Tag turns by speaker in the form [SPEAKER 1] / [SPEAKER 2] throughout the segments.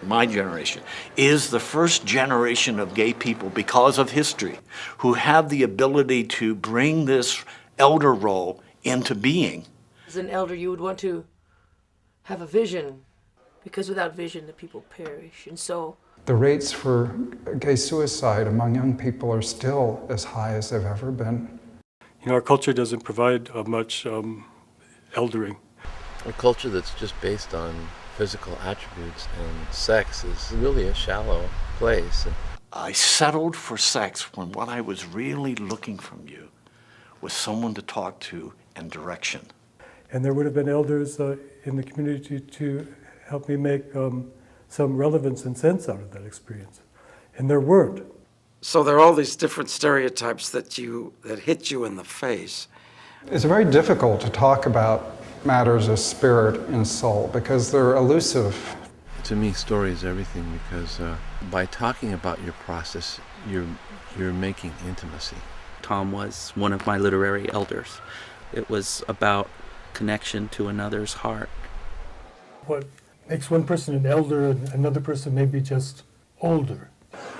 [SPEAKER 1] my generation, is the first generation of gay people because of history who have the ability to bring this elder role into being.
[SPEAKER 2] As an elder, you would want to have a vision, because without vision, the people perish. And so
[SPEAKER 3] the rates for gay suicide among young people are still as high as they've ever been.
[SPEAKER 4] You know, our culture doesn't provide much eldering.
[SPEAKER 5] A culture that's just based on physical attributes and sex is really a shallow place.
[SPEAKER 1] I settled for sex when what I was really looking from you was someone to talk to and direction.
[SPEAKER 4] And there would have been elders in the community to help me make some relevance and sense out of that experience. And there weren't.
[SPEAKER 6] So there are all these different stereotypes that hit you in the face.
[SPEAKER 3] It's very difficult to talk about matters of spirit and soul because they're elusive.
[SPEAKER 5] To me, story is everything because by talking about your process, you're making intimacy.
[SPEAKER 7] Tom was one of my literary elders. It was about connection to another's heart.
[SPEAKER 4] What makes one person an elder and another person maybe just older?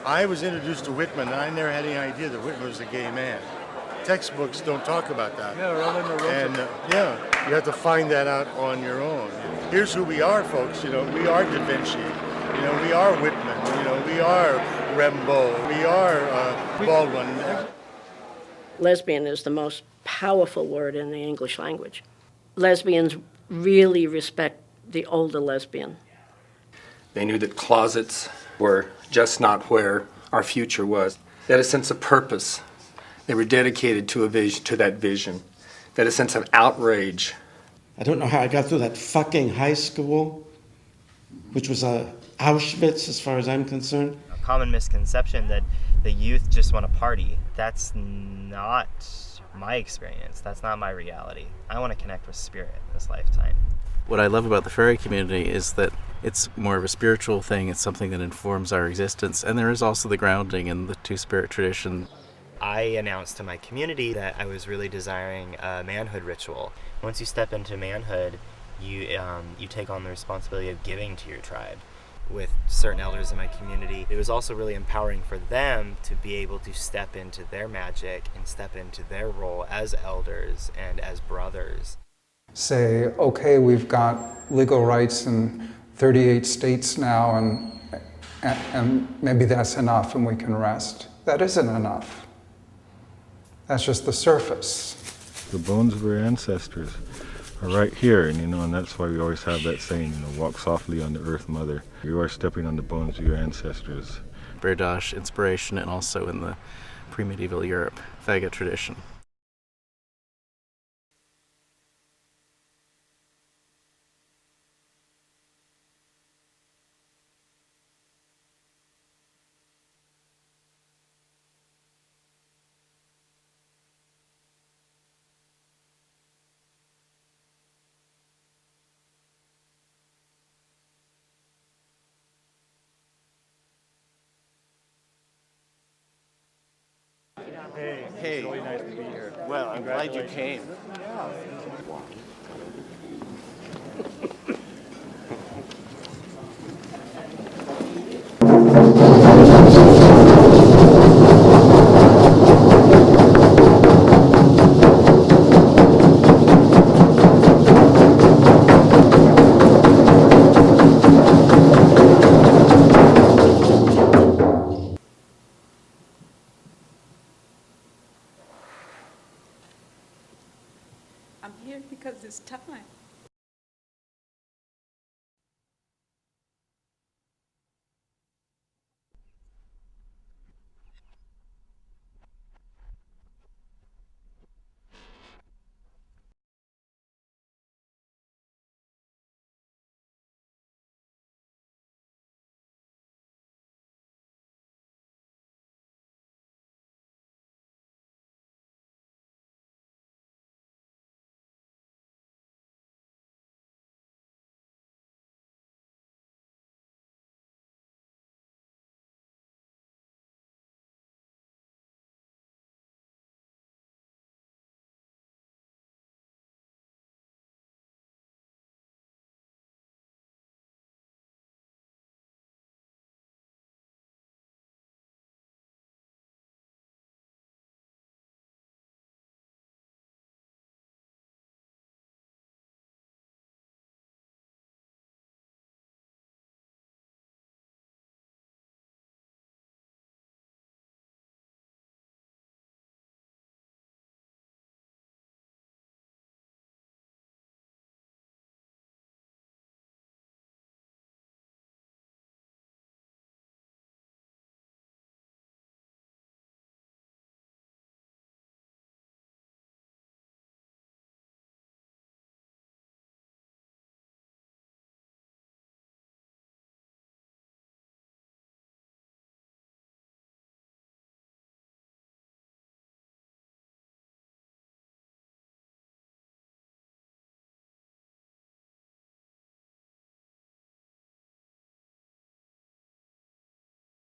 [SPEAKER 8] I was introduced to Whitman, and I never had any idea that Whitman was a gay man. Textbooks don't talk about that.
[SPEAKER 4] Yeah, Eleanor Roosevelt.
[SPEAKER 8] And you have to find that out on your own. Here's who we are, folks. You know, we are Da Vinci. You know, we are Whitman. You know, we are Rimbaud. We are Baldwin.
[SPEAKER 9] Lesbian is the most powerful word in the English language. Lesbians really respect the older lesbian.
[SPEAKER 10] They knew that closets were just not where our future was. They had a sense of purpose. They were dedicated to that vision. They had a sense of outrage.
[SPEAKER 11] I don't know how I got through that fucking high school, which was Auschwitz as far as I'm concerned.
[SPEAKER 12] A common misconception that the youth just want to party. That's not my experience. That's not my reality. I want to connect with spirit this lifetime.
[SPEAKER 7] What I love about the fairy community is that it's more of a spiritual thing. It's something that informs our existence. And there is also the grounding in the two-spirit tradition.
[SPEAKER 12] I announced to my community that I was really desiring a manhood ritual. Once you step into manhood, you take on the responsibility of giving to your tribe. With certain elders in my community, it was also really empowering for them to be able to step into their magic and step into their role as elders and as brothers.
[SPEAKER 3] Say, okay, we've got legal rights in 38 states now, and maybe that's enough and we can rest. That isn't enough. That's just the surface.
[SPEAKER 13] The bones of our ancestors are right here, and that's why we always have that saying, walk softly on the earth, mother. You are stepping on the bones of your ancestors.
[SPEAKER 7] Berdache inspiration, and also in the pre-medieval Europe faggot tradition.
[SPEAKER 14] Hey, really nice to be here. Well, I'm glad you came.
[SPEAKER 8] Yeah.